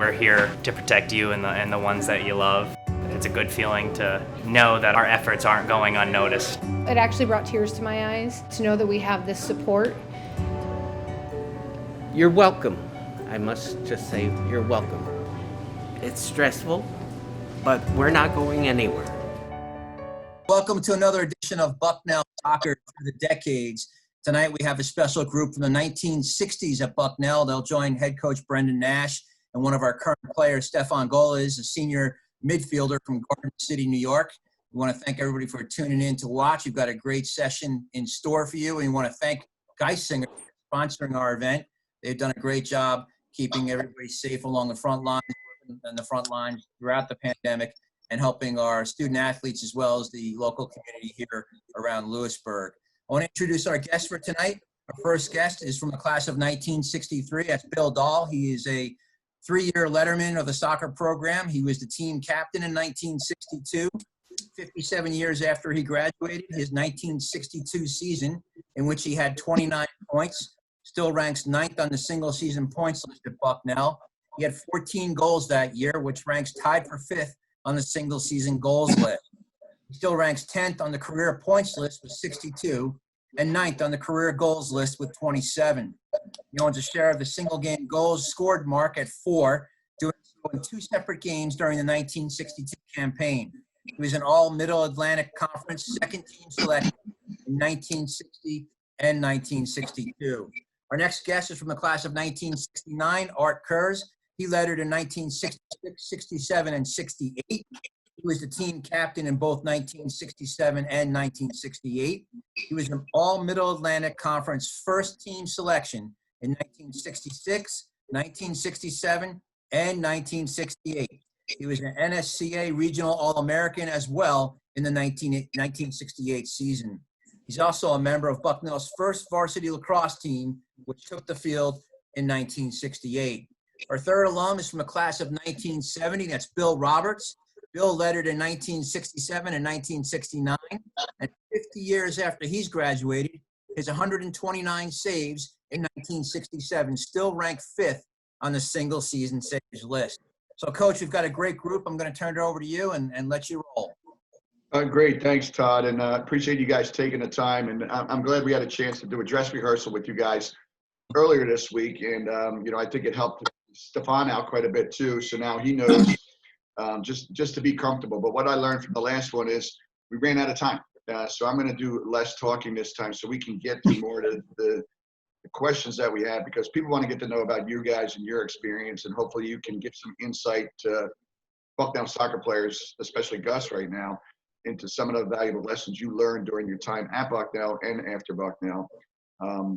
We're here to protect you and the ones that you love. It's a good feeling to know that our efforts aren't going unnoticed. It actually brought tears to my eyes to know that we have this support. You're welcome. I must just say, you're welcome. It's stressful, but we're not going anywhere. Welcome to another edition of Bucknell Soccer through the decades. Tonight we have a special group from the 1960s at Bucknell. They'll join head coach Brendan Nash and one of our current players, Stefan Goles, a senior midfielder from Garden City, New York. We want to thank everybody for tuning in to watch. We've got a great session in store for you. And we want to thank Geisinger for sponsoring our event. They've done a great job keeping everybody safe along the front lines and the front line throughout the pandemic, and helping our student athletes as well as the local community here around Lewisburg. I want to introduce our guest for tonight. Our first guest is from the class of 1963. That's Bill Dahl. He is a three-year letterman of the soccer program. He was the team captain in 1962. 57 years after he graduated, his 1962 season, in which he had 29 points, still ranks 9th on the single season points list at Bucknell. He had 14 goals that year, which ranks tied for 5th on the single season goals list. He still ranks 10th on the career points list with 62 and 9th on the career goals list with 27. He owns a share of the single game goals scored mark at 4, doing so in 2 separate games during the 1962 campaign. He was an all Middle Atlantic Conference second team selection in 1960 and 1962. Our next guest is from the class of 1969, Art Kurz. He lettered in 1966, 67, and 68. He was the team captain in both 1967 and 1968. He was an all-Middle Atlantic Conference first team selection in 1966, 1967, and 1968. He was an NSCA Regional All-American as well in the 1968 season. He's also a member of Bucknell's first varsity lacrosse team, which took the field in 1968. Our third alum is from a class of 1970. That's Bill Roberts. Bill lettered in 1967 and 1969. And 50 years after he's graduated, his 129 saves in 1967 still rank 5th on the single season saves list. So, Coach, we've got a great group. I'm going to turn it over to you and let you roll. Great. Thanks, Todd. And appreciate you guys taking the time. And I'm glad we had a chance to do a dress rehearsal with you guys earlier this week. And, I think it helped Stefan out quite a bit too. So now he knows just to be comfortable. But what I learned from the last one is we ran out of time. So I'm going to do less talking this time so we can get to more of the questions that we have, because people want to get to know about you guys and your experience. And hopefully you can give some insight to Bucknell soccer players, especially Gus right now, into some of the valuable lessons you learned during your time at Bucknell and after Bucknell.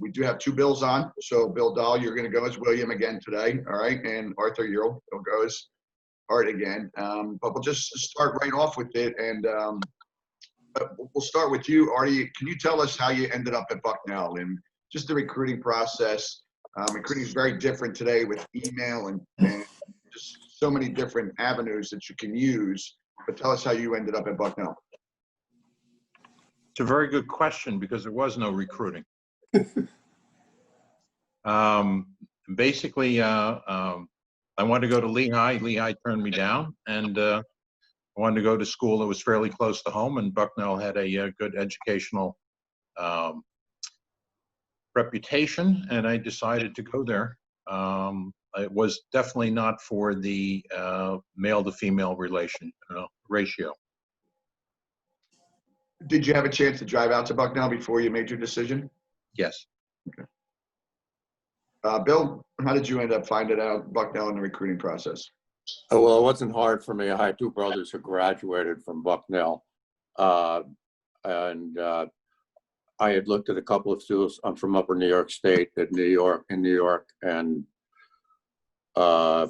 We do have 2 Bills on. So Bill Dahl, you're going to go as William again today. All right. And Arthur, you'll go as Art again. But we'll just start right off with it. And we'll start with you, Artie. Can you tell us how you ended up at Bucknell and just the recruiting process? Recruiting is very different today with email and just so many different avenues that you can use. But tell us how you ended up at Bucknell. It's a very good question because there was no recruiting. Basically, I wanted to go to Lehigh. Lehigh turned me down, and I wanted to go to school that was fairly close to home, and Bucknell had a good educational reputation, and I decided to go there. It was definitely not for the male to female ratio. Did you have a chance to drive out to Bucknell before you made your decision? Yes. Okay. Bill, how did you end up finding out Bucknell in the recruiting process? Well, it wasn't hard for me. I had 2 brothers who graduated from Bucknell. And I had looked at a couple of schools. I'm from Upper New York State, in New York, and I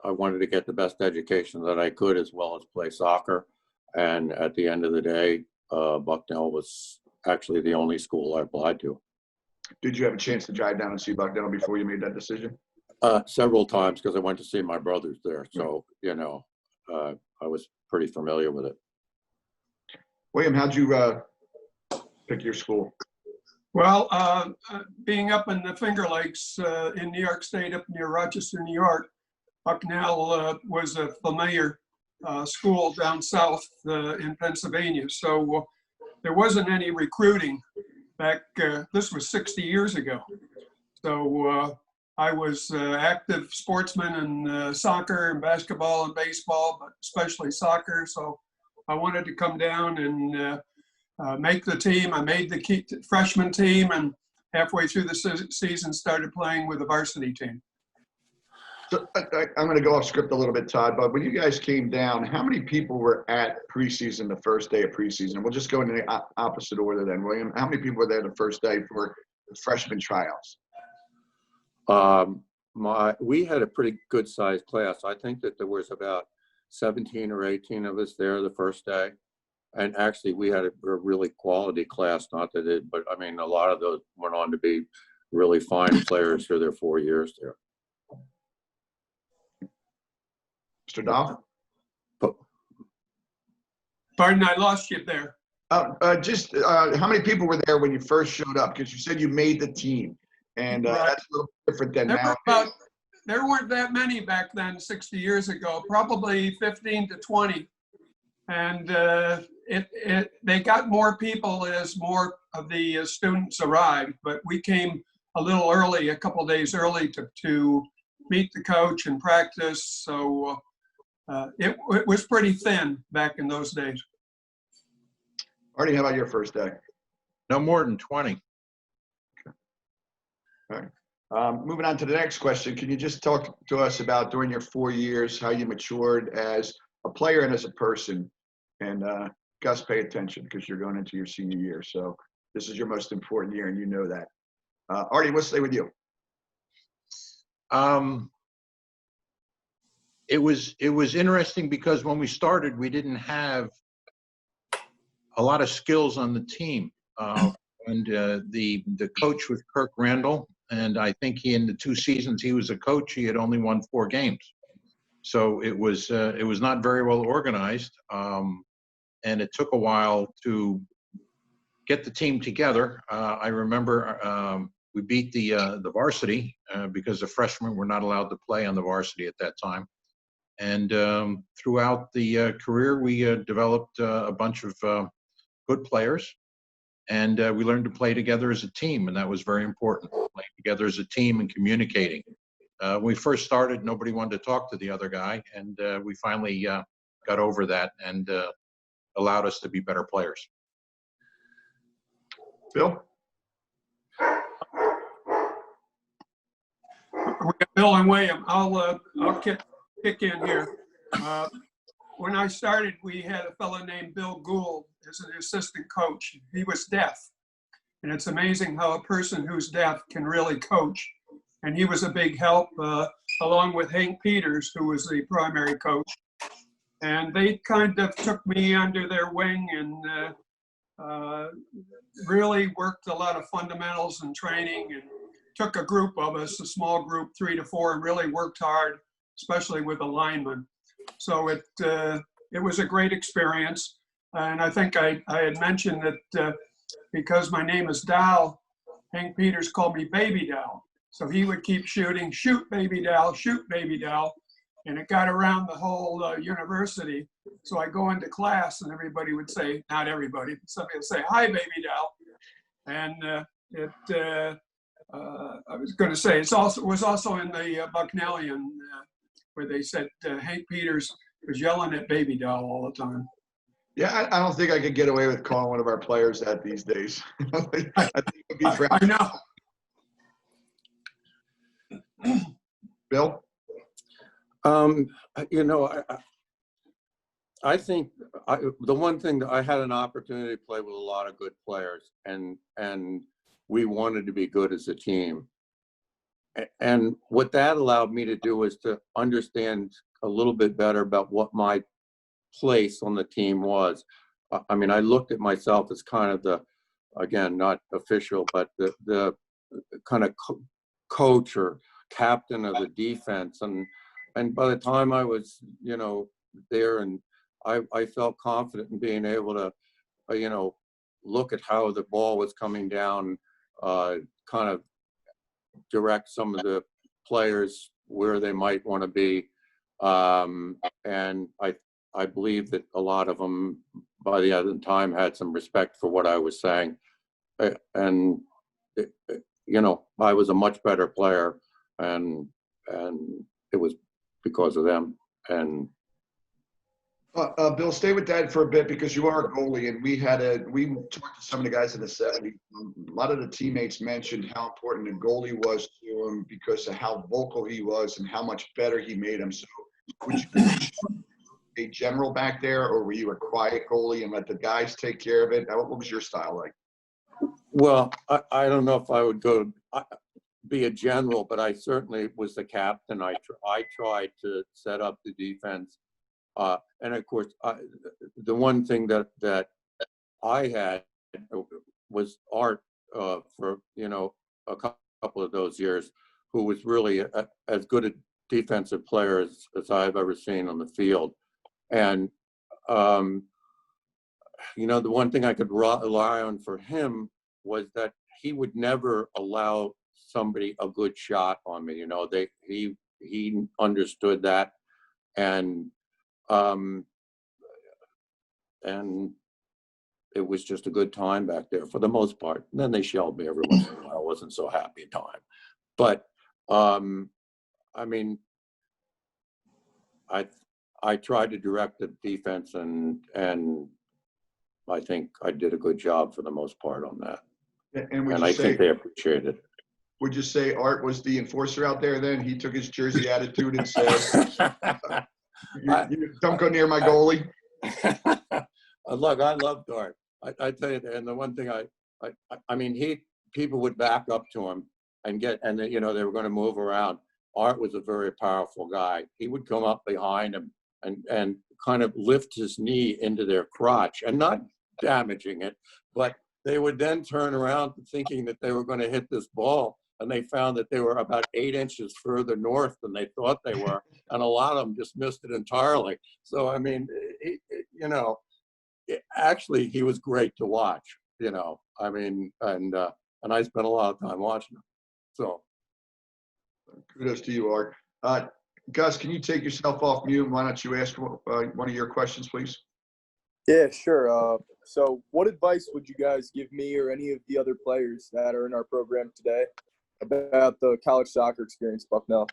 wanted to get the best education that I could as well as play soccer. And at the end of the day, Bucknell was actually the only school I applied to. Did you have a chance to drive down and see Bucknell before you made that decision? Several times, because I went to see my brothers there. So, I was pretty familiar with it. William, how'd you pick your school? Well, being up in the Finger Lakes in New York State, up near Rochester, New York, Bucknell was a familiar school down south in Pennsylvania. So there wasn't any recruiting back, this was 60 years ago. So I was active sportsman in soccer and basketball and baseball, but especially soccer. So I wanted to come down and make the team. I made the freshman team, and halfway through the season started playing with the varsity team. So I'm going to go off script a little bit, Todd, but when you guys came down, how many people were at preseason, the first day of preseason? We'll just go in the opposite order then, William. How many people were there the first day for the freshman tryouts? We had a pretty good sized class. I think that there was about 17 or 18 of us there the first day. And actually we had a really quality class, not that it, but I mean, a lot of those went on to be really fine players for their 4 years there. Mr. Dahl? Pardon, I lost you there. Just how many people were there when you first showed up? Because you said you made the team, and Right. that's a little different than now. There weren't that many back then, 60 years ago, probably 15 to 20. And they got more people as more of the students arrived, but we came a little early, a couple of days early to meet the coach and practice. So it was pretty thin back in those days. Artie, how about your first day? No more than 20. All right. Moving on to the next question. Can you just talk to us about during your 4 years, how you matured as a player and as a person? And Gus, pay attention because you're going into your senior year. So this is your most important year and you know that. Artie, let's stay with you. It was interesting because when we started, we didn't have a lot of skills on the team. And the coach was Kirk Randall, and I think in the 2 seasons he was a coach, he had only won 4 games. So it was not very well organized, and it took a while to get the team together. I remember we beat the varsity because the freshmen were not allowed to play on the varsity at that time. And throughout the career, we developed a bunch of good players, and we learned to play together as a team, and that was very important, playing together as a team and communicating. When we first started, nobody wanted to talk to the other guy, and we finally got over that and allowed us to be better players. Bill? We got Bill and William. I'll kick in here. When I started, we had a fellow named Bill Gould as an assistant coach. He was deaf, and it's amazing how a person who's deaf can really coach. And he was a big help, along with Hank Peters, who was the primary coach. And they kind of took me under their wing and really worked a lot of fundamentals and training, and took a group of us, a small group, 3 to 4, and really worked hard, especially with the linemen. So it was a great experience. And I think I had mentioned that because my name is Dow, Hank Peters called me Baby Dow. So he would keep shooting, shoot baby Dow, shoot baby Dow. And it got around the whole university. So I go into class and everybody would say, not everybody, but somebody would say, hi, baby Dow. And I was going to say, it was also in the Bucknellian where they said Hank Peters was yelling at baby Dow all the time. Yeah, I don't think I could get away with calling one of our players that these days. I think it'd be I know. Bill? You know, I think the one thing that I had an opportunity to play with a lot of good players, and we wanted to be good as a team. And what that allowed me to do is to understand a little bit better about what my place on the team was. I mean, I looked at myself as kind of the, again, not official, but the kind of coach or captain of the defense. And by the time I was, you know, there, and I felt confident in being able to, you know, look at how the ball was coming down kind of direct some of the players where they might want to be. And I believe that a lot of them, by the other time, had some respect for what I was saying. And, you know, I was a much better player, and it was because of them. And Bill, stay with that for a bit, because you are a goalie, and we talked to some of the guys in the 70s. A lot of the teammates mentioned how important the goalie was to him because of how vocal he was and how much better he made him. So would you be a general back there, or were you a quiet goalie and let the guys take care of it? What was your style like? well, I don't know if I would be a general, but I certainly was the captain. I tried to set up the defense. And of course, the one thing that I had was Art for, you know, a couple of those years, who was really as good a defensive player as I've ever seen on the field. And, you know, the one thing I could rely on for him was that he would never allow somebody a good shot on me. You know, he understood that. And it was just a good time back there for the most part. And then they shelled me every once in a while. It wasn't so happy a time. But I mean, I tried to direct the defense, and I think I did a good job for the most part on that. And I think they appreciated it. Would you say Art was the enforcer out there then? He took his Jersey attitude and said, you don't go near my goalie? Look, I loved Art. I tell you, and the one thing I mean, people would back up to him and you know, they were going to move around. Art was a very powerful guy. He would come up behind him and kind of lift his knee into their crotch, and not damaging it, but they would then turn around thinking that they were going to hit this ball, and they found that they were about 8 inches further north than they thought they were, and a lot of them just missed it entirely. So, I mean, you know, actually, he was great to watch, you know. I mean, and I spent a lot of time watching him. So, kudos to you, Art. Gus, can you take yourself off mute? Why don't you ask one of your questions, please? Yeah, sure. So what advice would you guys give me or any of the other players that are in our program today about the college soccer experience at Bucknell?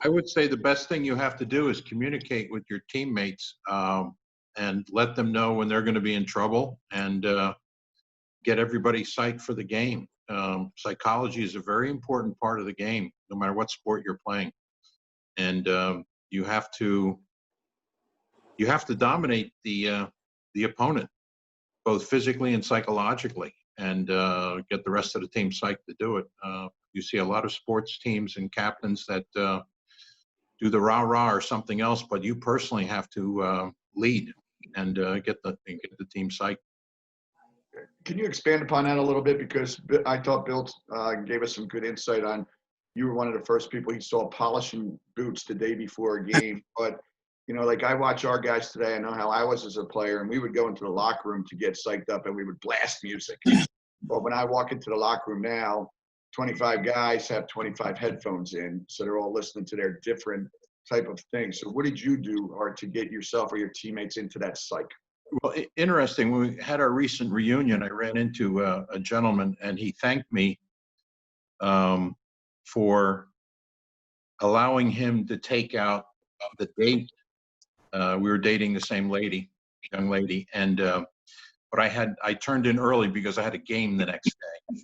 I would say the best thing you have to do is communicate with your teammates and let them know when they're going to be in trouble, and get everybody psyched for the game. Psychology is a very important part of the game, no matter what sport you're playing. And you have to dominate the opponent, both physically and psychologically, and get the rest of the team psyched to do it. You see a lot of sports teams and captains that do the rah-rah or something else, but you personally have to lead and get the team psyched. Can you expand upon that a little bit? Because I thought Bill gave us some good insight on, you were one of the first people he saw polishing boots the day before a game. But, you know, like I watch our guys today, I know how I was as a player, and we would go into the locker room to get psyched up and we would blast music. But when I walk into the locker room now, 25 guys have 25 headphones in, so they're all listening to their different type of things. So what did you do, Art, to get yourself or your teammates into that psych? Well, interesting. When we had our recent reunion, I ran into a gentleman, and he thanked me for allowing him to take out the date. We were dating the same young lady, and but I turned in early because I had a game the next day,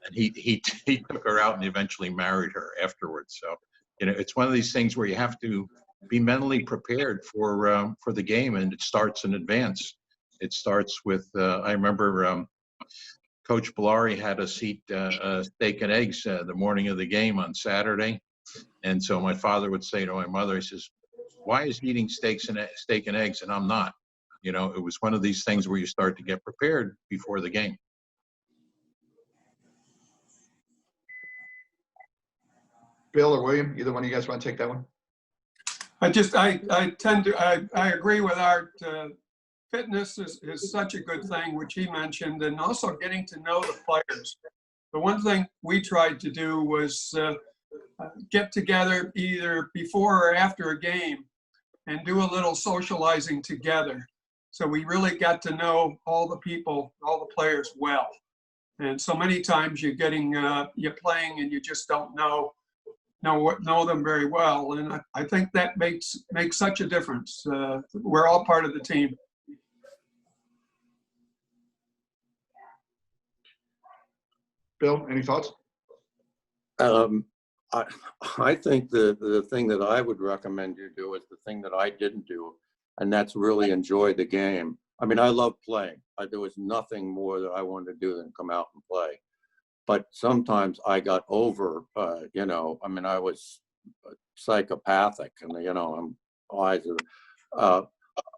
and he took her out and eventually married her afterwards. So, you know, it's one of these things where you have to be mentally prepared for the game, and it starts in advance. It starts with I remember Coach Bellari had us eat steak and eggs the morning of the game on Saturday, and so my father would say to my mother, he says, "Why is he eating steak and eggs and I'm not?" You know, it was one of these things where you start to get prepared before the game. Bill or William, either one of you guys want to take that one? I agree with Art. fitness is such a good thing, which he mentioned, and also getting to know the players. The one thing we tried to do was get together either before or after a game and do a little socializing together. So we really got to know all the people, all the players well. And so many times you're playing and you just don't know them very well. And I think that makes such a difference. We're all part of the team. Bill, any thoughts? I think the thing that I would recommend you do is the thing that I didn't do, and that's really enjoy the game. I mean, I love playing. There was nothing more that I wanted to do than come out and play. But sometimes I got over, I mean, I was psychopathic, and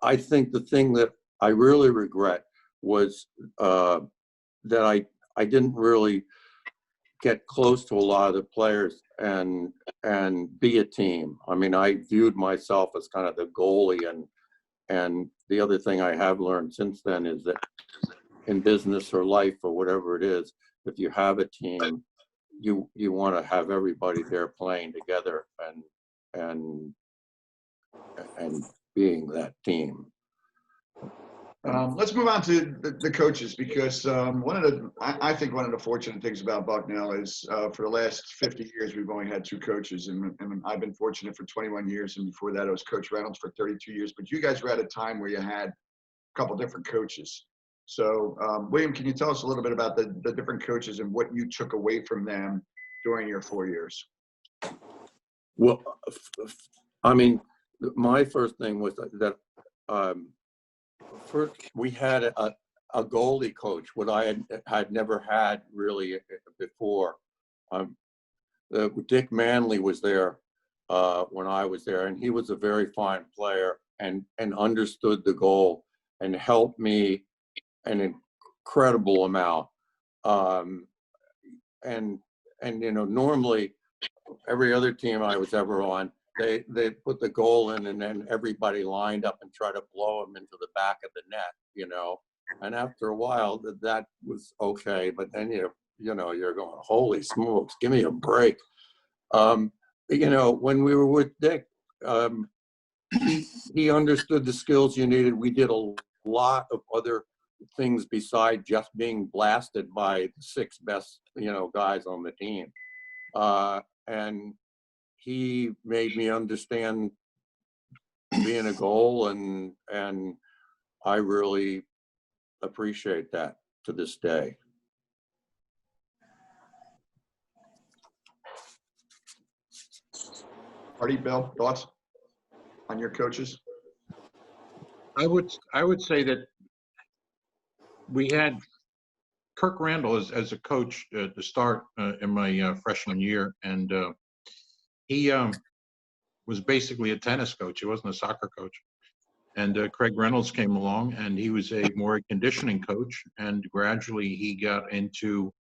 I think the thing that I really regret was that I didn't really get close to a lot of the players and be a team. I mean, I viewed myself as kind of the goalie, and the other thing I have learned since then is that in business or life or whatever it is, if you have a team, you want to have everybody there playing together and being that team. Let's move on to the coaches, because I think one of the fortunate things about Bucknell is for the last 50 years, we've only had 2 coaches, and I've been fortunate for 21 years. And before that, I was Coach Reynolds for 32 years. But you guys were at a time where you had a couple different coaches. So William, can you tell us a little bit about the different coaches and what you took away from them during your 4 years? Well, I mean, my first thing was that first we had a goalie coach, what I had never had really before. Dick Manley was there when I was there, and he was a very fine player and understood the goal and helped me an incredible amount. Normally every other team I was ever on, they put the goal in and then everybody lined up and tried to blow him into the back of the net, and after a while that was okay, but then you're going, holy smokes, give me a break. When we were with Dick, he understood the skills you needed. We did a lot of other things besides just being blasted by the 6 best guys on the team, and he made me understand being a goal, and I really appreciate that to this day. Marty, Bill, thoughts on your coaches? I would say that we had Kirk Randall as a coach to start in my freshman year, and he was basically a tennis coach. He wasn't a soccer coach. And Craig Reynolds came along, and he was a more conditioning coach, and gradually he got into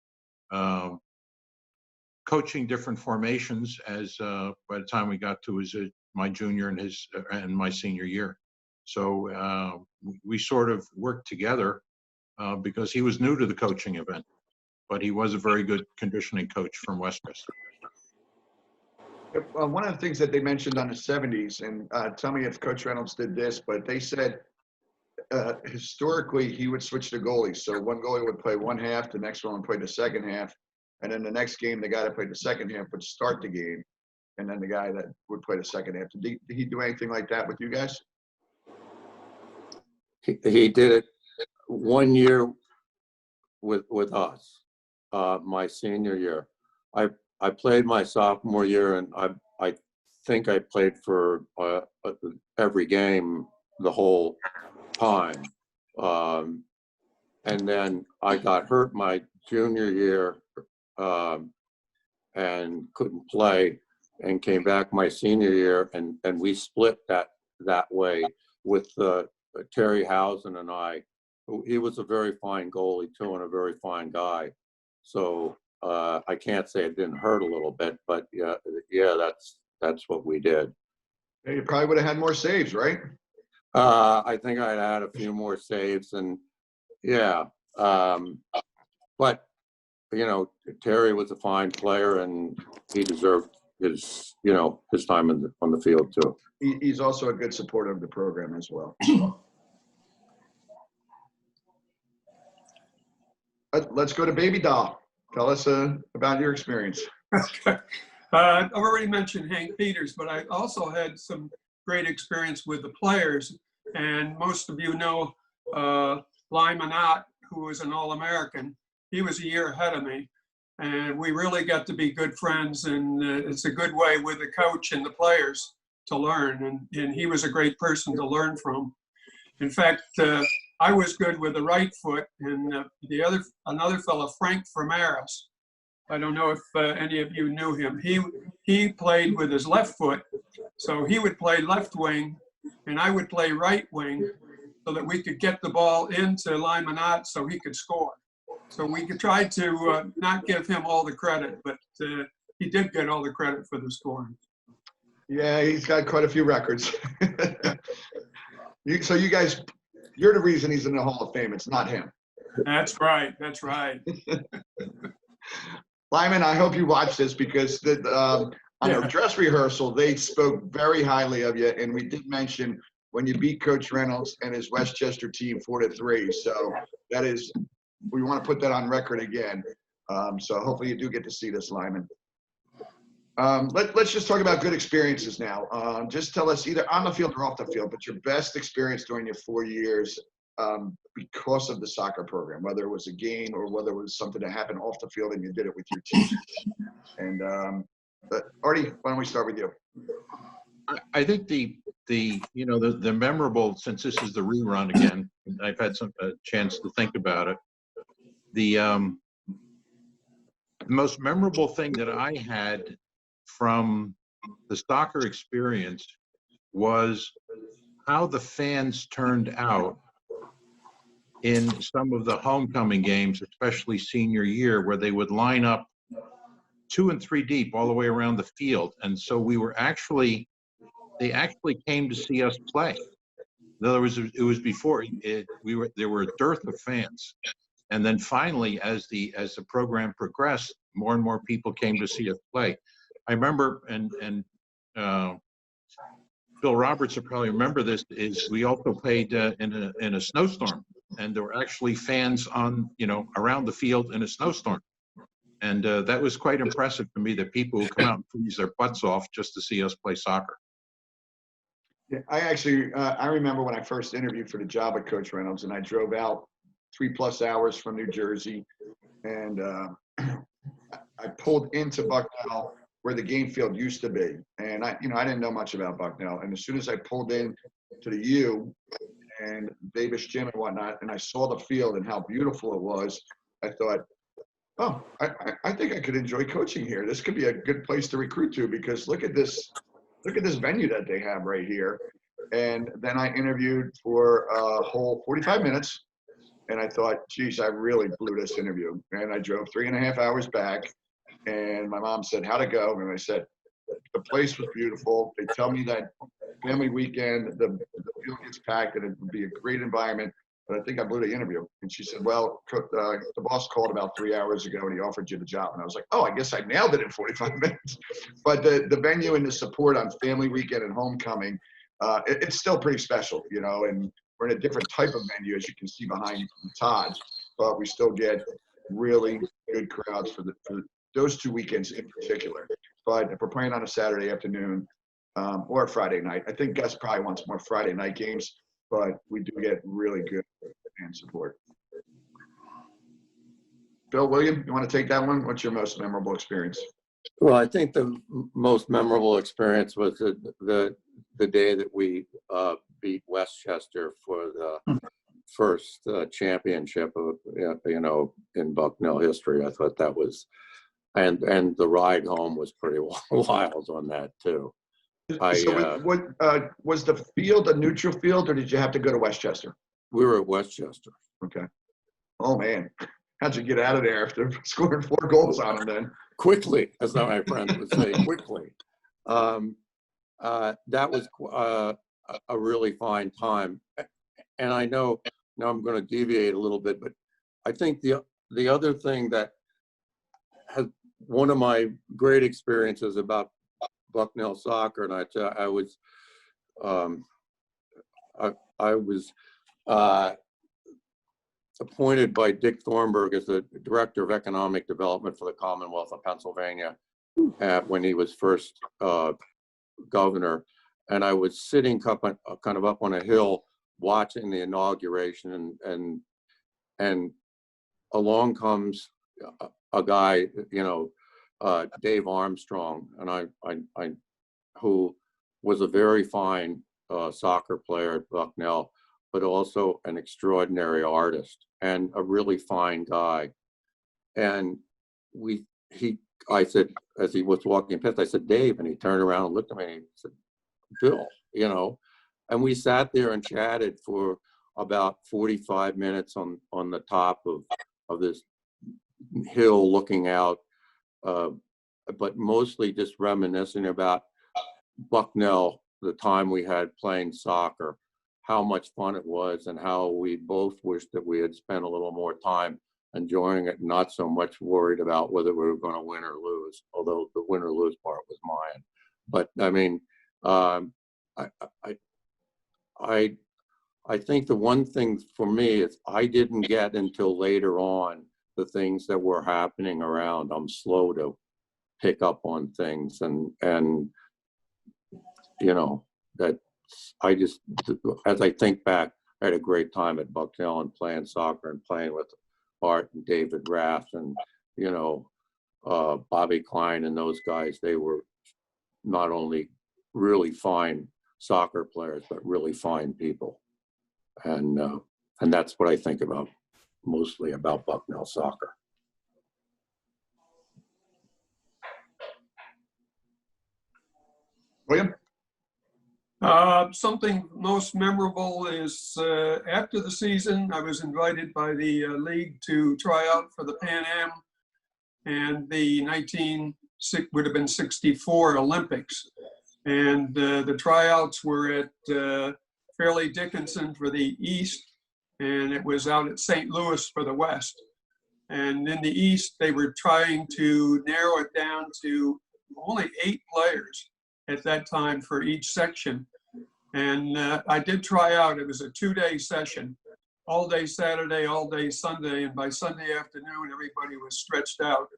coaching different formations as by the time we got to my junior and my senior year. So we sort of worked together because he was new to the coaching event, but he was a very good conditioning coach from Westchester. One of the things that they mentioned on the 70s, and tell me if Coach Reynolds did this, but they said historically he would switch the goalies. So one goalie would play one half, the next one would play the second half, and then the next game the guy that played the second half would start the game, and then the guy that would play the second half. Did he do anything like that with you guys? He did it 1 year with us, my senior year. I played my sophomore year, and I think I played for every game the whole time. And then I got hurt my junior year and couldn't play, and came back my senior year, and we split that way with Terry Housen and I. He was a very fine goalie too, and a very fine guy. So I can't say it didn't hurt a little bit, but yeah, that's what we did. You probably would have had more saves, right? I think I'd had a few more saves, and yeah. But you know, Terry was a fine player, and he deserved his time on the field too. He's also a good supporter of the program as well. Let's go to Baby Doll. Tell us about your experience. I've already mentioned Hank Peters, but I also had some great experience with the players. And most of you know Lyman Ott, who was an All-American. He was a year ahead of me. And we really got to be good friends. And it's a good way with the coach and the players to learn. And he was a great person to learn from. In fact, I was good with the right foot, and another fellow, Frank Framaris. I don't know if any of you knew him. He played with his left foot, so he would play left wing, and I would play right wing, so that we could get the ball into Lyman Ott so he could score. So we could try to not give him all the credit, but he did get all the credit for the scoring. Yeah, he's got quite a few records. So you guys, you're the reason he's in the Hall of Fame. It's not him. That's right. That's right. Lyman, I hope you watched this because on the dress rehearsal, they spoke very highly of you. And we did mention when you beat Coach Reynolds and his Westchester team 4-3. So that is, we want to put that on record again. So hopefully you do get to see this, Lyman. Let's just talk about good experiences now. Just tell us either on the field or off the field, but your best experience during your 4 years because of the soccer program, whether it was a game or whether it was something that happened off the field and you did it with your team. And Artie, why don't we start with you? I think the memorable, since this is the rerun again, I've had a chance to think about it. The most memorable thing that I had from the soccer experience was how the fans turned out in some of the homecoming games, especially senior year, where they would line up 2 and 3 deep all the way around the field. And so they actually came to see us play. In other words, it was before there were a dearth of fans. And then finally, as the program progressed, more and more people came to see us play. I remember, and Bill Roberts will probably remember this, is we also played in a snowstorm, and there were actually fans around the field in a snowstorm. And that was quite impressive to me, that people would come out and freeze their butts off just to see us play soccer. Yeah, I remember when I first interviewed for the job at Coach Reynolds, and I drove out 3+ hours from New Jersey, and I pulled into Bucknell where the game field used to be, and I didn't know much about Bucknell, and as soon as I pulled in to the U and Davis Gym and whatnot, and I saw the field and how beautiful it was, I thought, oh, I think I could enjoy coaching here. This could be a good place to recruit to, because look at this venue that they have right here. And then I interviewed for a whole 45 minutes. And I thought, geez, I really blew this interview. And I drove 3.5 hours back. And my mom said, how'd it go? And I said, the place was beautiful. They tell me that family weekend, the field gets packed and it would be a great environment. But I think I blew the interview. And she said, well, the boss called about 3 hours ago and he offered you the job. And I was like, oh, I guess I nailed it in 45 minutes. But the venue and the support on family weekend and homecoming, it's still pretty special, and we're in a different type of venue, as you can see behind Todd, but we still get really good crowds for those 2 weekends in particular. But if we're playing on a Saturday afternoon or a Friday night, I think Gus probably wants more Friday night games, but we do get really good fan support. Bill, William, you want to take that one? What's your most memorable experience? Well, I think the most memorable experience was the day that we beat Westchester for the first championship of in Bucknell history. I thought that was, and the ride home was pretty wild on that too. What was the field a neutral field, or did you have to go to Westchester? We were at Westchester. Okay. Oh man, how'd you get out of there after scoring 4 goals on them then? Quickly, as my friend would say, quickly. That was a really fine time. And I know now I'm going to deviate a little bit, but I think the other thing that has one of my great experiences about Bucknell soccer, and I was appointed by Dick Thornburg as the Director of Economic Development for the Commonwealth of Pennsylvania when he was first governor. And I was sitting kind of up on a hill watching the inauguration, and along comes a guy, Dave Armstrong, and I who was a very fine soccer player at Bucknell, but also an extraordinary artist and a really fine guy. And I said, as he was walking past, I said, Dave, and he turned around and looked at me and he said, Bill, and we sat there and chatted for about 45 minutes on the top of this hill looking out, but mostly just reminiscing about Bucknell, the time we had playing soccer, how much fun it was, and how we both wished that we had spent a little more time enjoying it, not so much worried about whether we were going to win or lose, although the win or lose part was mine. But I mean, I think the one thing for me is I didn't get until later on the things that were happening around. I'm slow to pick up on things, and that I just, as I think back, I had a great time at Bucknell and playing soccer and playing with Art and David Rath and Bobby Klein and those guys. They were not only really fine soccer players, but really fine people. And that's what I think about mostly about Bucknell soccer. William? Something most memorable is after the season, I was invited by the league to try out for the Pan Am and the would have been 64 Olympics. And the tryouts were at Fairleigh Dickinson for the East, and it was out at St. Louis for the West. And in the East, they were trying to narrow it down to only 8 players at that time for each section. And I did try out. It was a 2-day session, all day Saturday, all day Sunday. And by Sunday afternoon, everybody was stretched out.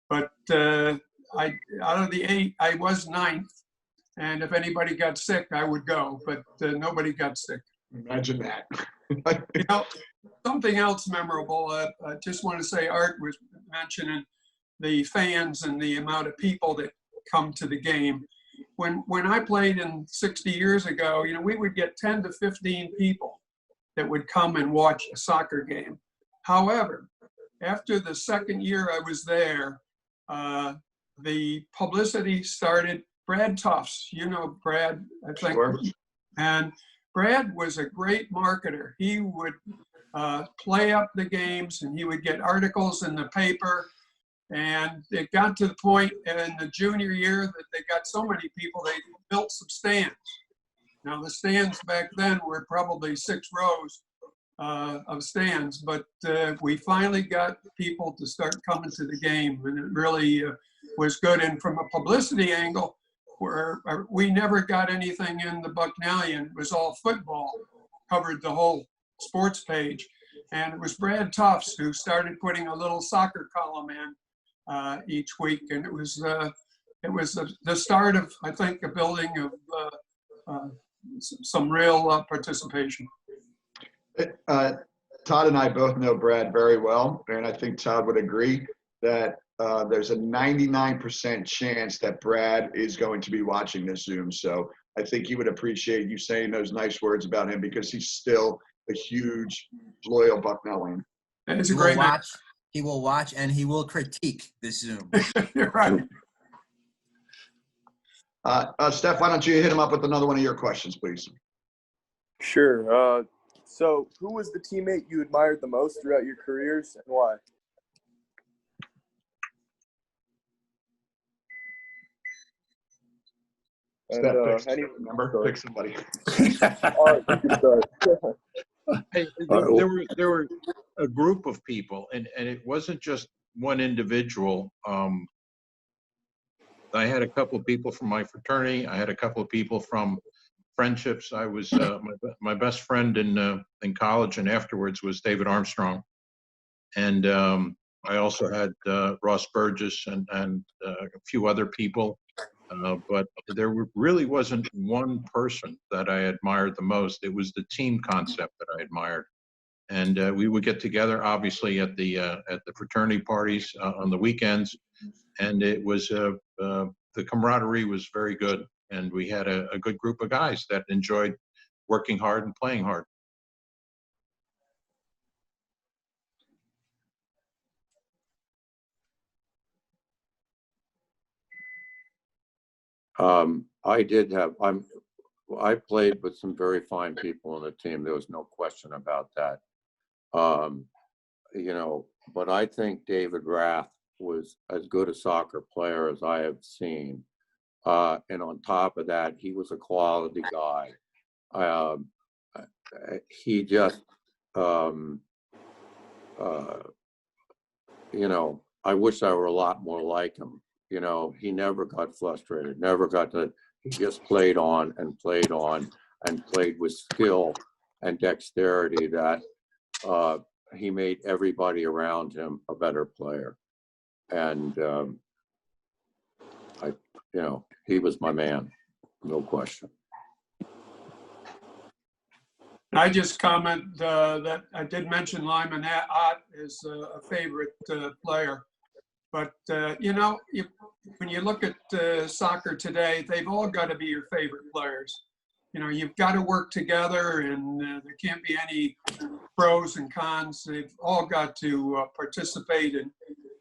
But out of the 8, I was 9th. And if anybody got sick, I would go, but nobody got sick. Imagine that. Something else memorable, I just want to say Art was mentioning the fans and the amount of people that come to the game. When I played in 60 years ago, we would get 10 to 15 people that would come and watch a soccer game. However, after the second year I was there, the publicity started. Brad Tufts, Brad, I think. Sure. And Brad was a great marketer. He would play up the games and he would get articles in the paper. And it got to the point in the junior year that they got so many people, they built some stands. Now the stands back then were probably 6 rows of stands, but we finally got people to start coming to the game, and it really was good. And from a publicity angle, where we never got anything in the Bucknellian, it was all football, covered the whole sports page. And it was Brad Tufts who started putting a little soccer column in each week. And it was the start of, I think, a building of some real participation. Todd and I both know Brad very well, and I think Todd would agree that there's a 99% chance that Brad is going to be watching this Zoom. So I think he would appreciate you saying those nice words about him, because he's still a huge, loyal Bucknellian. And it's a great match. He will watch and he will critique this Zoom. You're right. Steph, why don't you hit him up with another one of your questions, please? Sure. So who was the teammate you admired the most throughout your careers, and why? And Step picks, any, remember? sorry. Pick somebody. All right, you can start. Hey, there were a group of people, and it wasn't just one individual. I had a couple of people from my fraternity. I had a couple of people from friendships. I was my best friend in college and afterwards was David Armstrong, and I also had Ross Burgess and a few other people. But there really wasn't one person that I admired the most. It was the team concept that I admired. And we would get together, obviously, at the fraternity parties on the weekends, and it was the camaraderie was very good, and we had a good group of guys that enjoyed working hard and playing hard. I played with some very fine people on the team. There was no question about that. You know, but I think David Rath was as good a soccer player as I have seen. And on top of that, he was a quality guy. He just, you know, I wish I were a lot more like him. You know, he never got frustrated, he just played on and played on and played with skill and dexterity that he made everybody around him a better player. And you know, he was my man, no question. I just comment that I did mention Lyman Ott as a favorite player. But, you know, when you look at soccer today, they've all got to be your favorite players. You know, you've got to work together, and there can't be any pros and cons. They've all got to participate,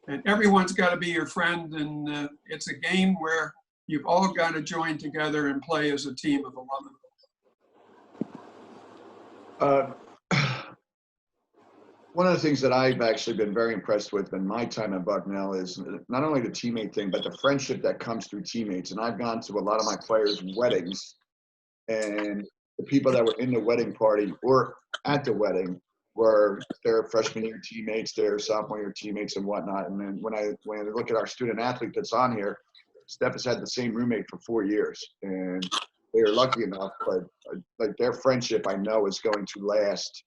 and everyone's got to be your friend. And it's a game where you've all got to join together and play as a team of 11. One of the things that I've actually been very impressed with in my time at Bucknell is not only the teammate thing, but the friendship that comes through teammates. And I've gone to a lot of my players' weddings, and the people that were in the wedding party or at the wedding were their freshman year teammates, their sophomore year teammates, and whatnot. And then when I look at our student athlete that's on here, Steph has had the same roommate for 4 years, and they are lucky enough, but like their friendship, I know, is going to last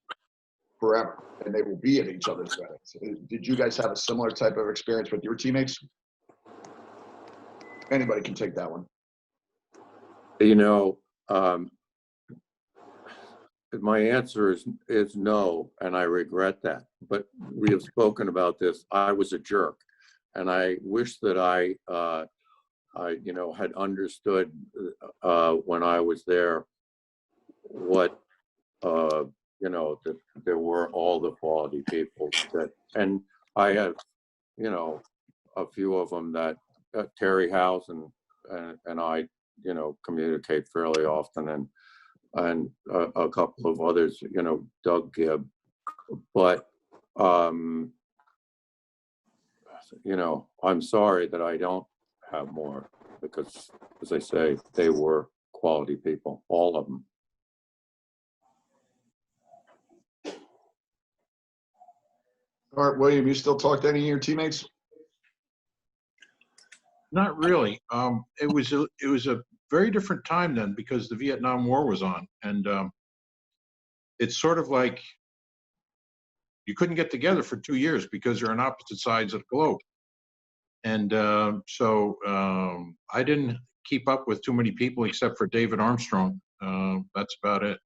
forever, and they will be at each other's weddings. Did you guys have a similar type of experience with your teammates? Anybody can take that one. You know, my answer is no, and I regret that. But we have spoken about this. I was a jerk, and I wish that I you know, had understood when I was there what you know, that there were all the quality people that, and I have, you know, a few of them that Terry House and I, you know, communicate fairly often, and a couple of others, you know, Doug Gibb, but you know, I'm sorry that I don't have more, because as I say, they were quality people, all of them. All right, William, you still talk to any of your teammates? Not really. It was a very different time then, because the Vietnam War was on, and it's sort of like you couldn't get together for 2 years because you're on opposite sides of the globe. And so I didn't keep up with too many people except for David Armstrong. That's about it.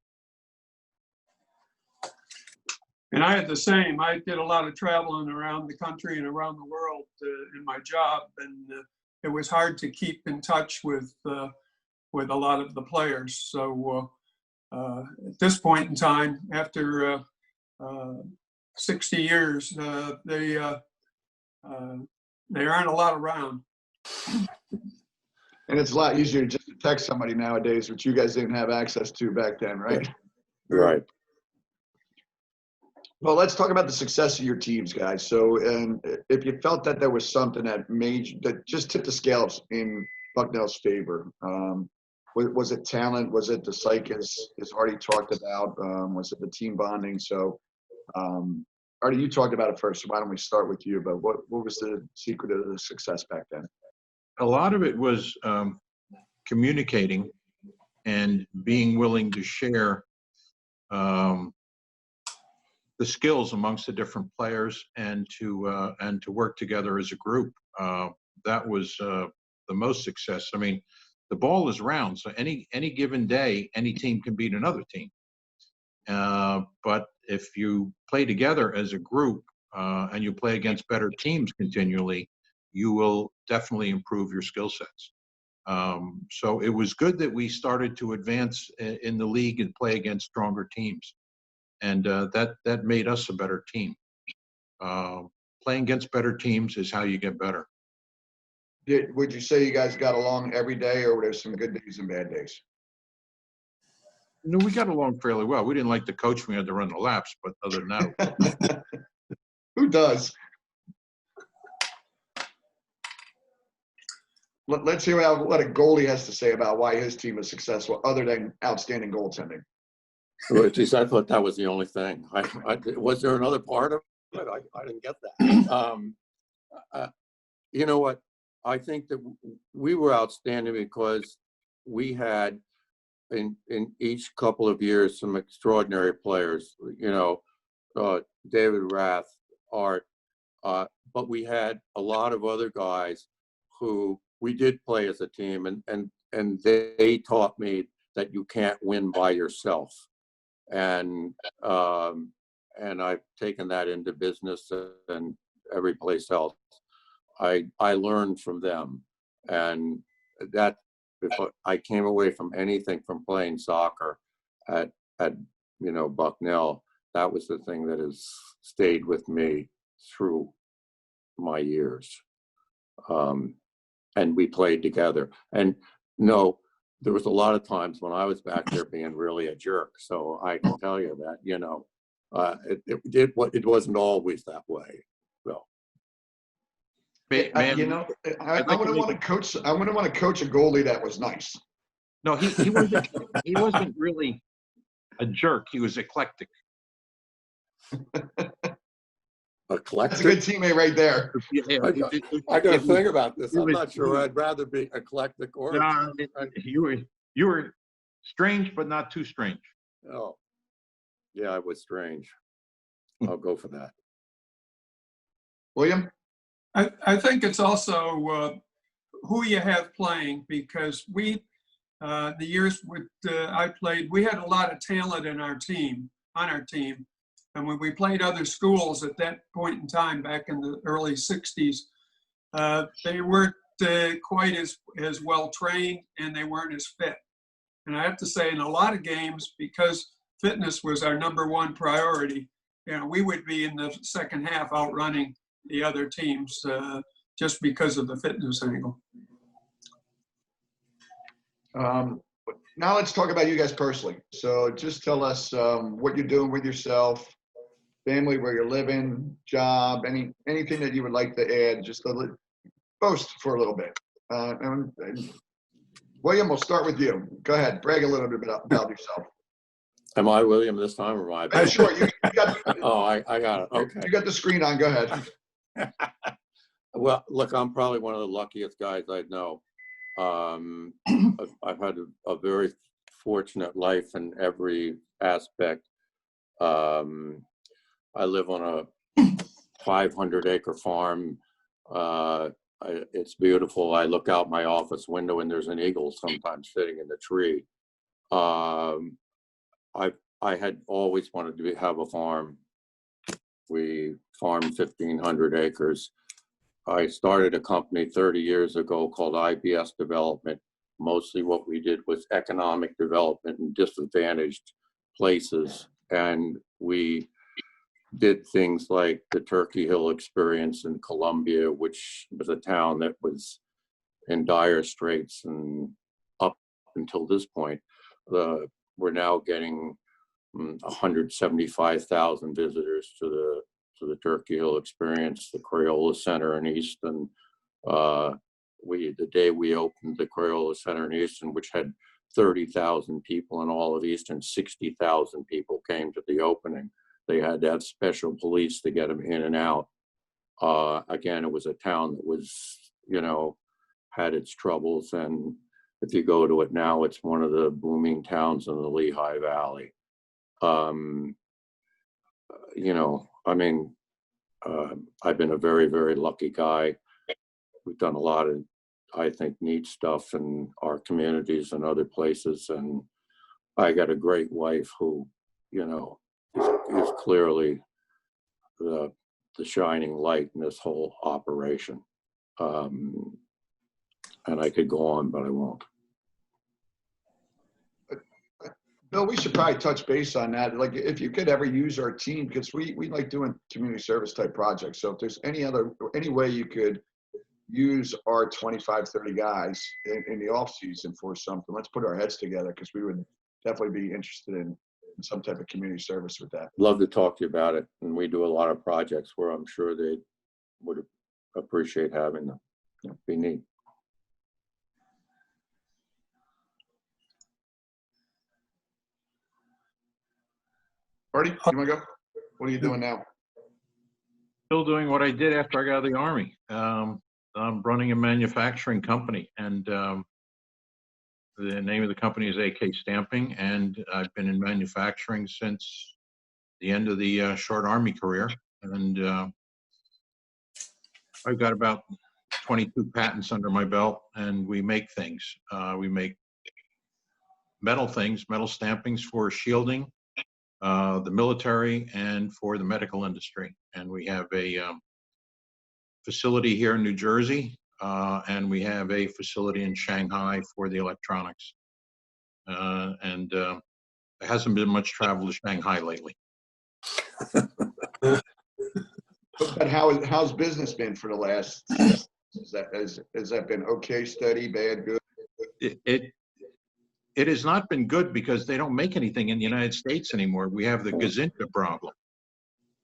And I had the same. I did a lot of traveling around the country and around the world in my job, and it was hard to keep in touch with a lot of the players. So at this point in time, after 60 years, they aren't a lot around. And it's a lot easier just to text somebody nowadays, which you guys didn't have access to back then, right? Right. Well, let's talk about the success of your teams, guys. So, and if you felt that there was something that just tipped the scales in Bucknell's favor, Was it talent? Was it the psych as Artie talked about? Was it the team bonding? So, Artie, you talked about it first, so why don't we start with you? But what was the secret of the success back then? A lot of it was communicating and being willing to share the skills amongst the different players and to work together as a group. That was the most success. I mean, the ball is round, so any given day, any team can beat another team. But if you play together as a group and you play against better teams continually, you will definitely improve your skill sets. So it was good that we started to advance in the league and play against stronger teams. And that made us a better team. Playing against better teams is how you get better. Would you say you guys got along every day, or were there some good days and bad days? No, we got along fairly well. We didn't like the coach when we had to run the laps, but other than that. Who does? Let's hear what a goalie has to say about why his team is successful, other than outstanding goaltending. Well, geez, I thought that was the only thing. Was there another part of it? I didn't get that. You know what? I think that we were outstanding because we had in each couple of years some extraordinary players. You know, David Rath, Art, but we had a lot of other guys who we did play as a team, and they taught me that you can't win by yourself. And I've taken that into business and every place else. I learned from them, and that if I came away from anything from playing soccer at Bucknell, that was the thing that has stayed with me through my years. And we played together. And no, there was a lot of times when I was back there being really a jerk. So I can tell you that, it wasn't always that way. So. Man, I wouldn't want to coach. I wouldn't want to coach a goalie that was nice. No, he wasn't. He wasn't really a jerk. He was eclectic. That's Eclectic. a good teammate right there. I got to think about this. I'm not sure I'd rather be eclectic or. You were strange, but not too strange. Oh, yeah, I was strange. I'll go for that. William? I think it's also who you have playing, because the years I played, we had a lot of talent on our team. And when we played other schools at that point in time, back in the early 60s, they weren't quite as well trained, and they weren't as fit. And I have to say, in a lot of games, because fitness was our #1 priority, we would be in the second half outrunning the other teams just because of the fitness angle. Now let's talk about you guys personally. So just tell us what you're doing with yourself, family, where you're living, job, anything that you would like to add, just to boast for a little bit. And William, we'll start with you. Go ahead, brag a little bit about yourself. Am I William this time, or am I? Sure. You got, I got it. Okay. You got the screen on. Go ahead. Well, look, I'm probably one of the luckiest guys I know. I've had a very fortunate life in every aspect. I live on a 500-acre farm. It's beautiful. I look out my office window and there's an eagle sometimes sitting in the tree. I had always wanted to have a farm. We farmed 1,500 acres. I started a company 30 years ago called IBS Development. Mostly what we did was economic development in disadvantaged places. And we did things like the Turkey Hill experience in Colombia, which was a town that was in dire straits. And up until this point, we're now getting 175,000 visitors to the Turkey Hill experience, the Crayola Center in Easton. The day we opened the Crayola Center in Easton, which had 30,000 people in all of Easton. 60,000 people came to the opening. They had to have special police to get them in and out. Again, it was a town that was, had its troubles. And if you go to it now, it's one of the booming towns in the Lehigh Valley. I've been a very, very lucky guy. We've done a lot of, I think, neat stuff in our communities and other places. And I got a great wife who, is clearly the shining light in this whole operation. And I could go on, but I won't. Bill, we should probably touch base on that. Like, if you could ever use our team, because we like doing community service type projects. So if there's any way you could use our 25, 30 guys in the off season for something, let's put our heads together, because we would definitely be interested in some type of community service with that. Love to talk to you about it. And we do a lot of projects where I'm sure they would appreciate having them. It'd be neat. Marty, you want to go? What are you doing now? Still doing what I did after I got out of the Army. I'm running a manufacturing company, and the name of the company is AK Stamping, and I've been in manufacturing since the end of the short Army career. And I've got about 22 patents under my belt, and we make things. We make metal things, metal stampings for shielding, the military, and for the medical industry. And we have a facility here in New Jersey, and we have a facility in Shanghai for the electronics. And there hasn't been much travel to Shanghai lately. But how's business been for the last? Has that been okay, steady, bad, good? It has not been good because they don't make anything in the United States anymore. We have the gazinta problem.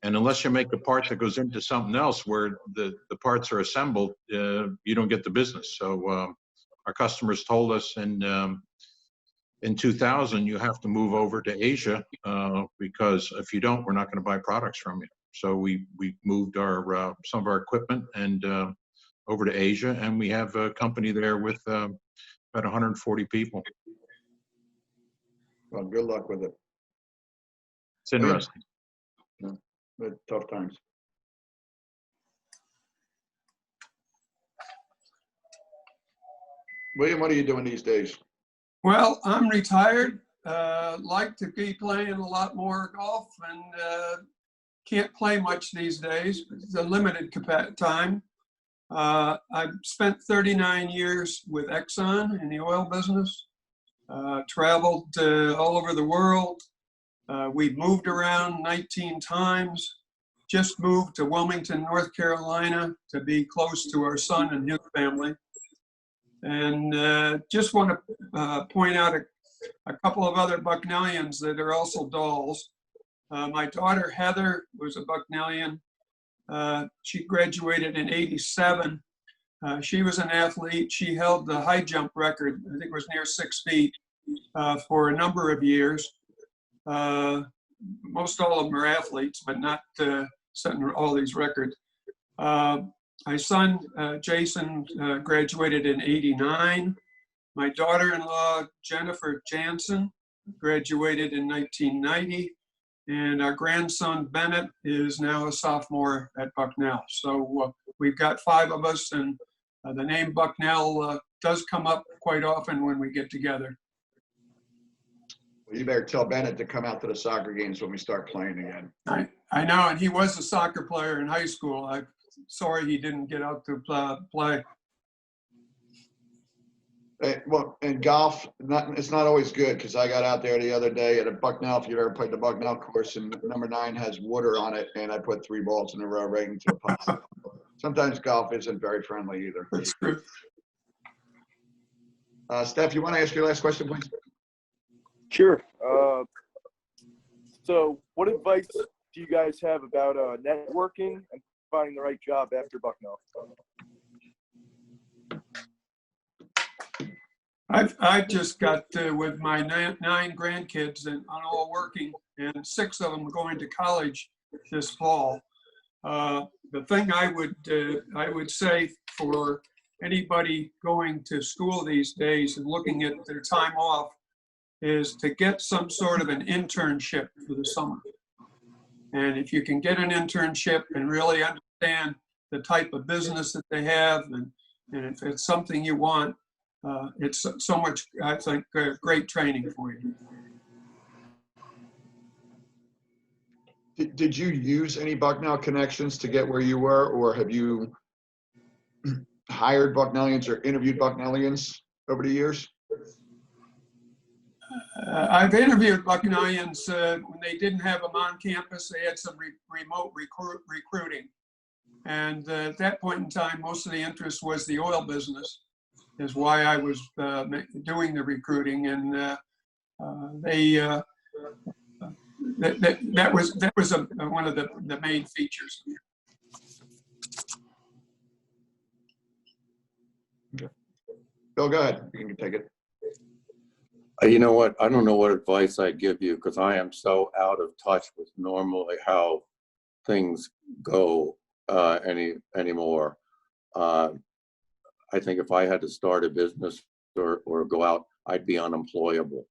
And unless you make a part that goes into something else where the parts are assembled, you don't get the business. So our customers told us in 2000, you have to move over to Asia because if you don't, we're not going to buy products from you. So we moved our some of our equipment and over to Asia, and we have a company there with about 140 people. Well, good luck with it. It's interesting. Yeah, but tough times. William, what are you doing these days? Well, I'm retired. Like to be playing a lot more golf, and can't play much these days. It's a limited time. I've spent 39 years with Exxon in the oil business. Traveled all over the world. We've moved around 19 times. Just moved to Wilmington, North Carolina to be close to our son and his family. And just want to point out a couple of other Bucknellians that are also dolls. My daughter Heather was a Bucknellian. She graduated in '87. She was an athlete. She held the high jump record. I think it was near 6 feet for a number of years. Most all of them are athletes, but not setting all these records. My son, Jason, graduated in '89. My daughter-in-law, Jennifer Jansen, graduated in 1990. And our grandson, Bennett, is now a sophomore at Bucknell. So we've got 5 of us, and the name Bucknell does come up quite often when we get together. Well, you better tell Bennett to come out to the soccer games when we start playing again. I know, and he was a soccer player in high school. I'm sorry he didn't get out to play. Well, in golf, it's not always good, because I got out there the other day at a Bucknell, if you've ever played the Bucknell course, and number 9 has water on it, and I put 3 balls in a row right into the pot. Sometimes golf isn't very friendly either. That's true. Steph, you want to ask your last question, please? Sure. So what advice do you guys have about networking and finding the right job after Bucknell? I've just got with my nine grandkids and all working, and 6 of them are going to college this fall. The thing I would say for anybody going to school these days and looking at their time off is to get some sort of an internship for the summer. And if you can get an internship and really understand the type of business that they have, and if it's something you want, it's so much, I think, great training for you. Did you use any Bucknell connections to get where you were, or have you hired Bucknellians or interviewed Bucknellians over the years? I've interviewed Bucknellians when they didn't have them on campus. They had some remote recruiting. And at that point in time, most of the interest was the oil business, is why I was doing the recruiting. And that was one of the main features. Okay. Bill, go ahead. You can take it. You know what? I don't know what advice I give you, because I am so out of touch with normally how things go anymore. I think if I had to start a business or go out, I'd be unemployable.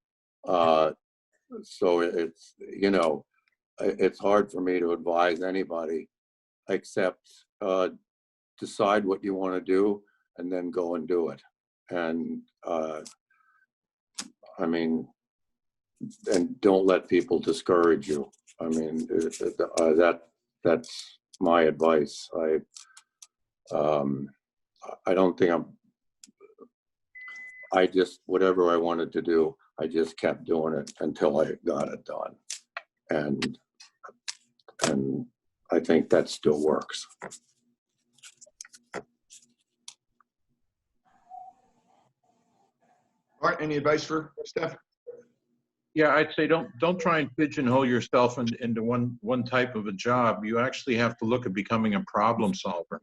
So it's, you know, it's hard for me to advise anybody except decide what you want to do and then go and do it. And I mean, and don't let people discourage you. I mean, that's my advice. I don't think I just, whatever I wanted to do, I just kept doing it until I got it done. And I think that still works. All right, any advice for Steph? Yeah, I'd say don't try and pigeonhole yourself into one type of a job. You actually have to look at becoming a problem solver,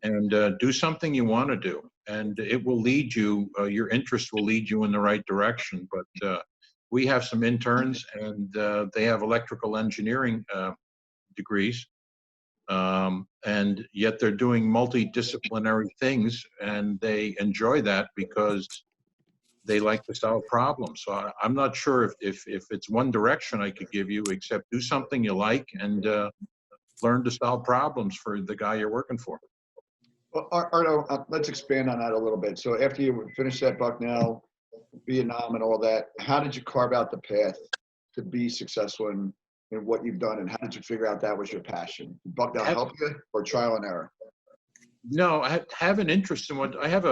and do something you want to do, and it will lead you. Your interest will lead you in the right direction. But we have some interns, and they have electrical engineering degrees, and yet they're doing multidisciplinary things, and they enjoy that because they like to solve problems. So I'm not sure if it's one direction I could give you, except do something you like and learn to solve problems for the guy you're working for. Well, Arno, let's expand on that a little bit. So after you finished at Bucknell, Vietnam and all that, how did you carve out the path to be successful in what you've done, and how did you figure out that was your passion? Did Bucknell help you, or trial and error? No, I have an interest in what I have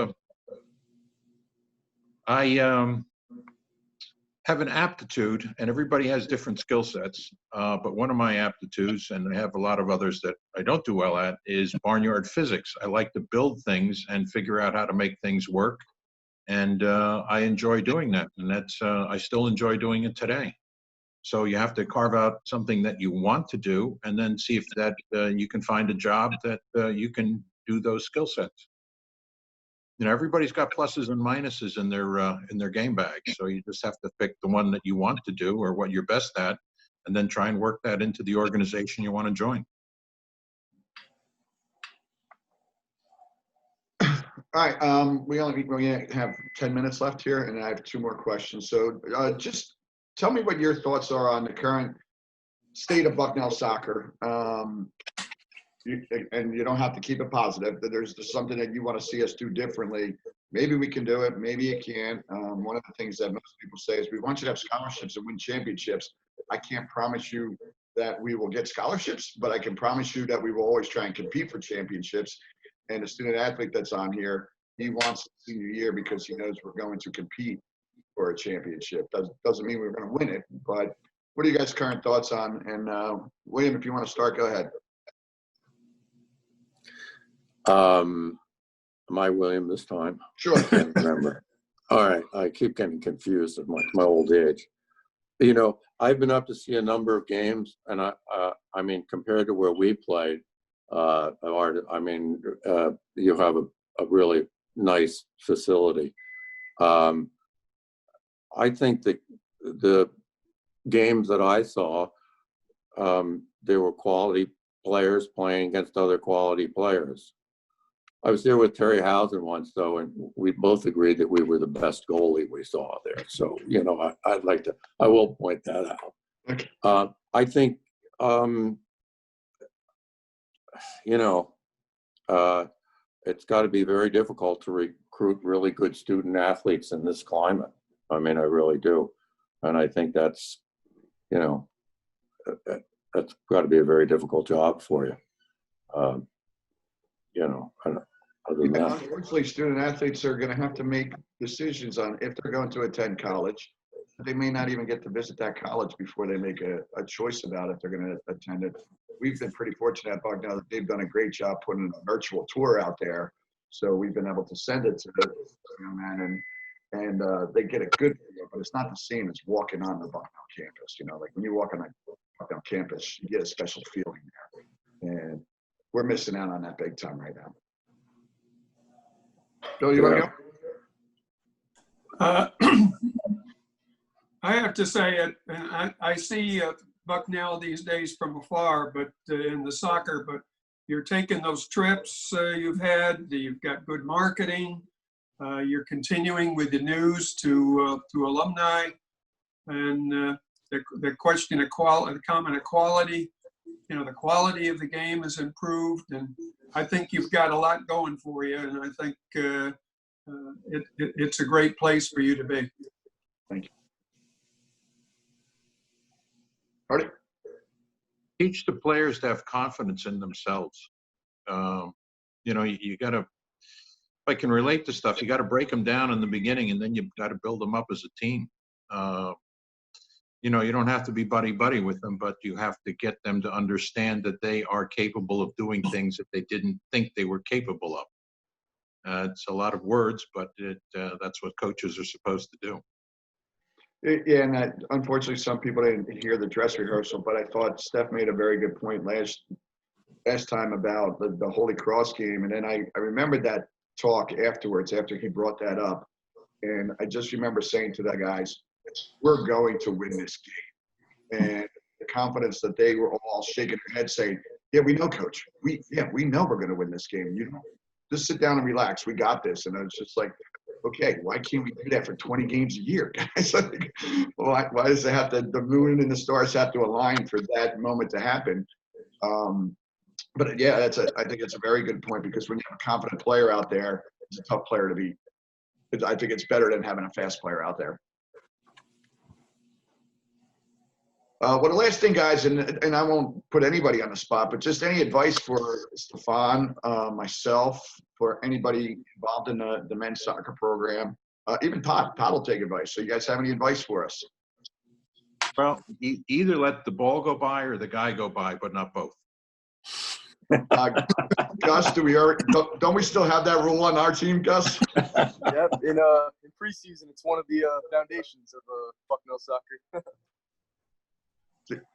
have an aptitude, and everybody has different skill sets, but one of my aptitudes, and I have a lot of others that I don't do well at, is barnyard physics. I like to build things and figure out how to make things work, and I enjoy doing that, and that's I still enjoy doing it today. So you have to carve out something that you want to do, and then see if that you can find a job that you can do those skill sets. You know, everybody's got pluses and minuses in their game bag. So you just have to pick the one that you want to do or what you're best at, and then try and work that into the organization you want to join. All right, we only have 10 minutes left here, and I have 2 more questions. So just tell me what your thoughts are on the current state of Bucknell soccer. And you don't have to keep it positive, that there's just something that you want to see us do differently. Maybe we can do it, maybe you can't. One of the things that most people say is we want you to have scholarships and win championships. I can't promise you that we will get scholarships, but I can promise you that we will always try and compete for championships. And the student athlete that's on here, he wants the senior year because he knows we're going to compete for a championship. Doesn't mean we're going to win it, but what are you guys' current thoughts on? And William, if you want to start, go ahead. Am I William this time? Sure. I can't remember. All right, I keep getting confused at my old age. You know, I've been up to see a number of games, and I mean, compared to where we played, I mean, you have a really nice facility. I think that the games that I saw, there were quality players playing against other quality players. I was there with Terry Housen once, though, and we both agreed that we were the best goalie we saw there. So, I will point that out. Okay. I think, it's got to be very difficult to recruit really good student athletes in this climate. I mean, I really do. And I think that's got to be a very difficult job for you. Other than that. Unfortunately, student athletes are going to have to make decisions on if they're going to attend college. They may not even get to visit that college before they make a choice about if they're going to attend it. We've been pretty fortunate at Bucknell that they've done a great job putting a virtual tour out there. So we've been able to send it to the young man, and they get a good feel, but it's not the same as walking on the Bucknell campus. Like when you walk on the Bucknell campus, you get a special feeling there. And we're missing out on that big time right now. Bill, you want to go? I have to say it, and I see Bucknell these days from afar, but in the soccer, but you're taking those trips you've had, you've got good marketing, you're continuing with the news to alumni, and the question of quality, the comment of quality, the quality of the game has improved, and I think you've got a lot going for you, and I think it's a great place for you to be. Thank you. Artie? Teach the players to have confidence in themselves. You got to, if I can relate to stuff, you got to break them down in the beginning, and then you got to build them up as a team. You don't have to be buddy-buddy with them, but you have to get them to understand that they are capable of doing things that they didn't think they were capable of. It's a lot of words, but that's what coaches are supposed to do. Yeah, and unfortunately, some people didn't hear the dress rehearsal, but I thought Steph made a very good point last time about the Holy Cross game. And then I remembered that talk afterwards, after he brought that up. And I just remember saying to the guys, we're going to win this game. And the confidence that they were all shaking their heads saying, yeah, we know, coach. We know we're going to win this game. Just sit down and relax. We got this. And I was just like, okay, why can't we do that for 20 games a year, guys? Why does it have to, the moon and the stars have to align for that moment to happen? But yeah, I think it's a very good point, because when you have a confident player out there, it's a tough player to beat. I think it's better than having a fast player out there. Well, the last thing, guys, and I won't put anybody on the spot, but just any advice for Stefan, myself, for anybody involved in the men's soccer program, even Todd. Todd will take advice. So you guys have any advice for us? Well, either let the ball go by or the guy go by, but not both. Gus, don't we still have that rule on our team, Gus? Yep. In preseason, it's one of the foundations of Bucknell soccer.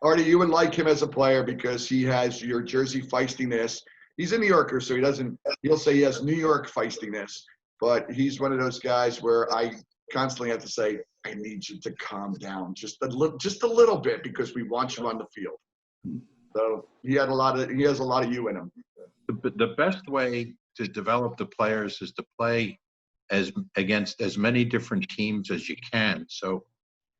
Artie, you would like him as a player because he has your Jersey feistiness. He's a New Yorker, so he'll say he has New York feistiness, but he's one of those guys where I constantly have to say, I need you to calm down just a little bit, because we want you on the field. So he has a lot of you in him. The best way to develop the players is to play against as many different teams as you can. So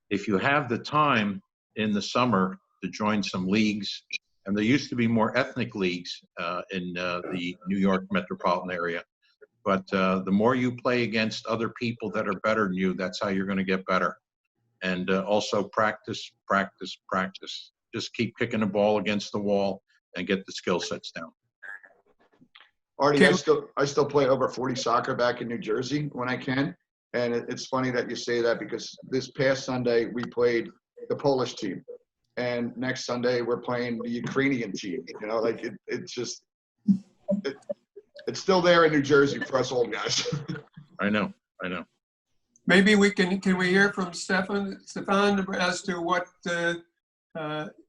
if you have the time in the summer to join some leagues, and there used to be more ethnic leagues in the New York metropolitan area, but the more you play against other people that are better than you, that's how you're going to get better. And also practice. Just keep kicking the ball against the wall and get the skill sets down. Artie, I still play over 40 soccer back in New Jersey when I can. And it's funny that you say that, because this past Sunday we played the Polish team, and next Sunday we're playing the Ukrainian team. It's still there in New Jersey for us old guys. I know. Maybe can we hear from Stefan as to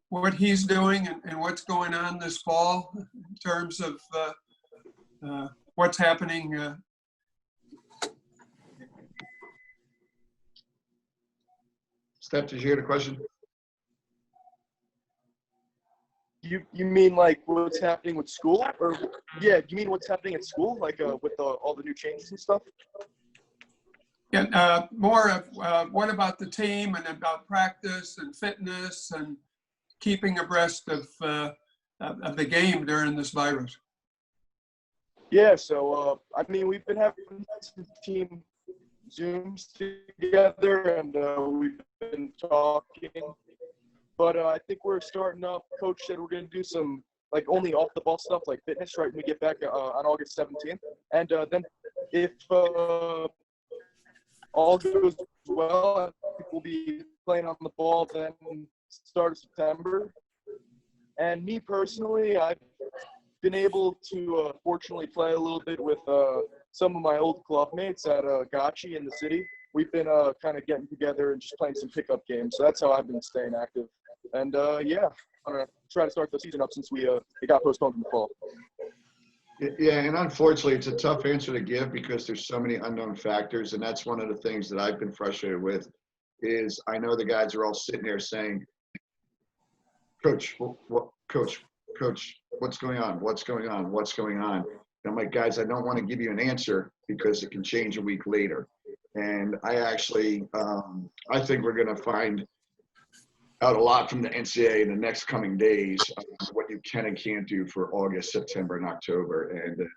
what he's doing and what's going on this fall in terms of what's happening. Steph, did you hear the question? You mean like what's happening with school, or yeah? You mean what's happening at school, like with all the new changes and stuff? Yeah, more of what about the team and about practice and fitness and keeping abreast of the game during this virus? Yeah, so I mean, we've been having some team Zooms together, and we've been talking. But I think we're starting up. Coach said we're going to do some like only off the ball stuff, like fitness, right when we get back on August 17th. And then if all goes well, I think we'll be playing on the ball then start of September. And me personally, I've been able to fortunately play a little bit with some of my old club mates at Gotchi in the city. We've been kind of getting together and just playing some pickup games. So that's how I've been staying active. And yeah, I'm going to try to start the season up since it got postponed in the fall. Yeah, and unfortunately, it's a tough answer to give because there's so many unknown factors, and that's one of the things that I've been frustrated with. Is I know the guys are all sitting there saying, "Coach, Coach, what's going on? What's going on? What's going on?" And I'm like, guys, I don't want to give you an answer because it can change a week later. And I actually, I think we're going to find out a lot from the NCAA in the next coming days, what you can and can't do for August, September, and October. And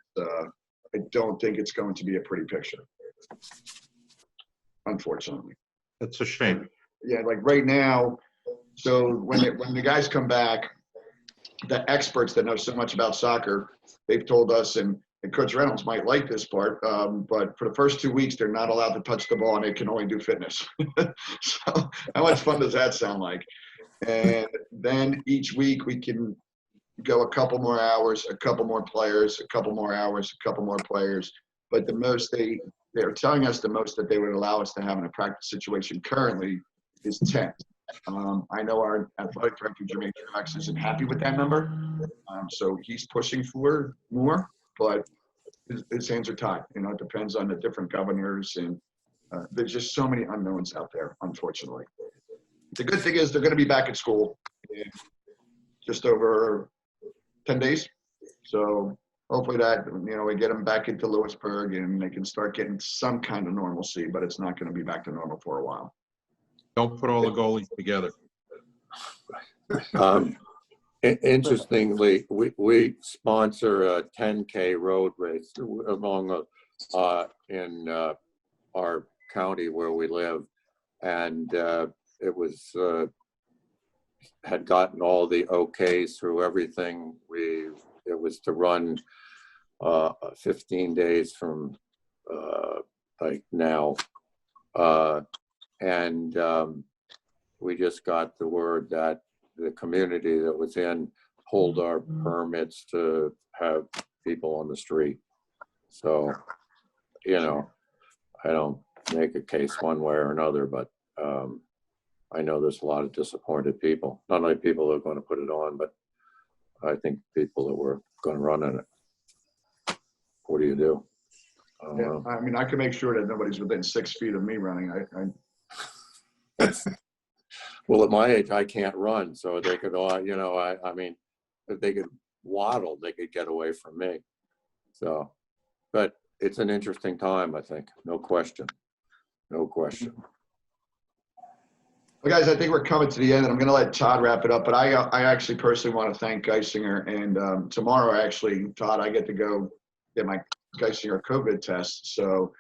I don't think it's going to be a pretty picture, unfortunately. That's a shame. Yeah, like right now, so when the guys come back, the experts that know so much about soccer, they've told us, and Coach Reynolds might like this part, but for the first 2 weeks, they're not allowed to touch the ball and they can only do fitness. So how much fun does that sound like? And then each week we can go a couple more hours, a couple more players, a couple more hours, a couple more players. But the most they're telling us the most that they would allow us to have in a practice situation currently is 10. I know our athletic director, Jermaine Truax, isn't happy with that number. So he's pushing for more. But his hands are tied. You know, it depends on the different governors, and there's just so many unknowns out there, unfortunately. The good thing is they're going to be back at school in just over 10 days. So hopefully that, you know, we get them back into Lewisburg and they can start getting some kind of normalcy, but it's not going to be back to normal for a while. Don't put all the goalies together. Interestingly, we sponsor a 10K road race along in our county where we live, and it was had gotten all the okays through everything. It was to run 15 days from like now, and we just got the word that the community that was in pulled our permits to have people on the street. So, you know, I don't make a case one way or another, but I know there's a lot of disappointed people. Not only people that are going to put it on, but I think people that were going to run in it. What do you do? Yeah, I mean, I can make sure that nobody's within 6 feet of me running. Well, at my age, I can't run, so they could, you know, I mean, if they could waddle, they could get away from me. So, but it's an interesting time, I think. No question. No question. Well, guys, I think we're coming to the end, and I'm going to let Todd wrap it up. But I actually personally want to thank Geisinger. And tomorrow, actually, Todd, I get to go get my Geisinger COVID test. So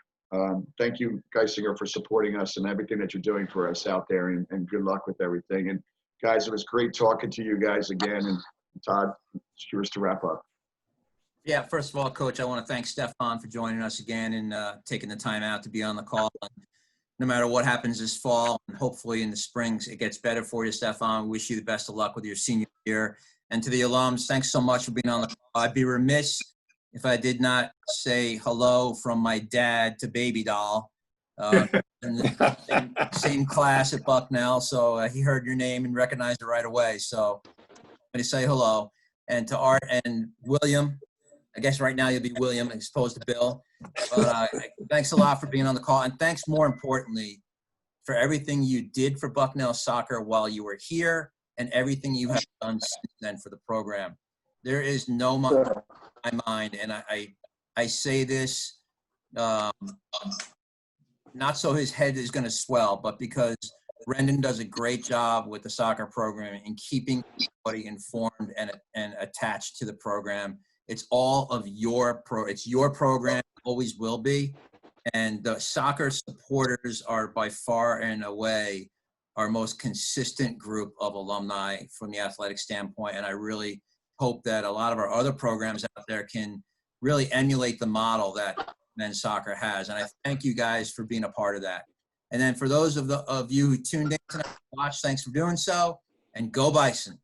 thank you, Geisinger, for supporting us and everything that you're doing for us out there. And good luck with everything. And guys, it was great talking to you guys again. And Todd, it's yours to wrap up. Yeah, first of all, Coach, I want to thank Stefan for joining us again and taking the time out to be on the call. No matter what happens this fall, and hopefully in the springs, it gets better for you, Stefan. Wish you the best of luck with your senior year. And to the alums, thanks so much for being on the call. I'd be remiss if I did not say hello from my dad to Baby Doll. In the same class at Bucknell, so he heard your name and recognized it right away. So I'm going to say hello. And to Art and William, I guess right now you'll be William as opposed to Bill. But thanks a lot for being on the call. And thanks more importantly for everything you did for Bucknell soccer while you were here and everything you have done since then for the program. There is no money in my mind, and I say this not so his head is going to swell, but because Brendan does a great job with the soccer program in keeping everybody informed and attached to the program. It's all of it's your program, always will be. And the soccer supporters are by far and away our most consistent group of alumni from the athletic standpoint. And I really hope that a lot of our other programs out there can really emulate the model that men's soccer has. And I thank you guys for being a part of that. And then for those of you who tuned in tonight to watch, thanks for doing so, and go Bison.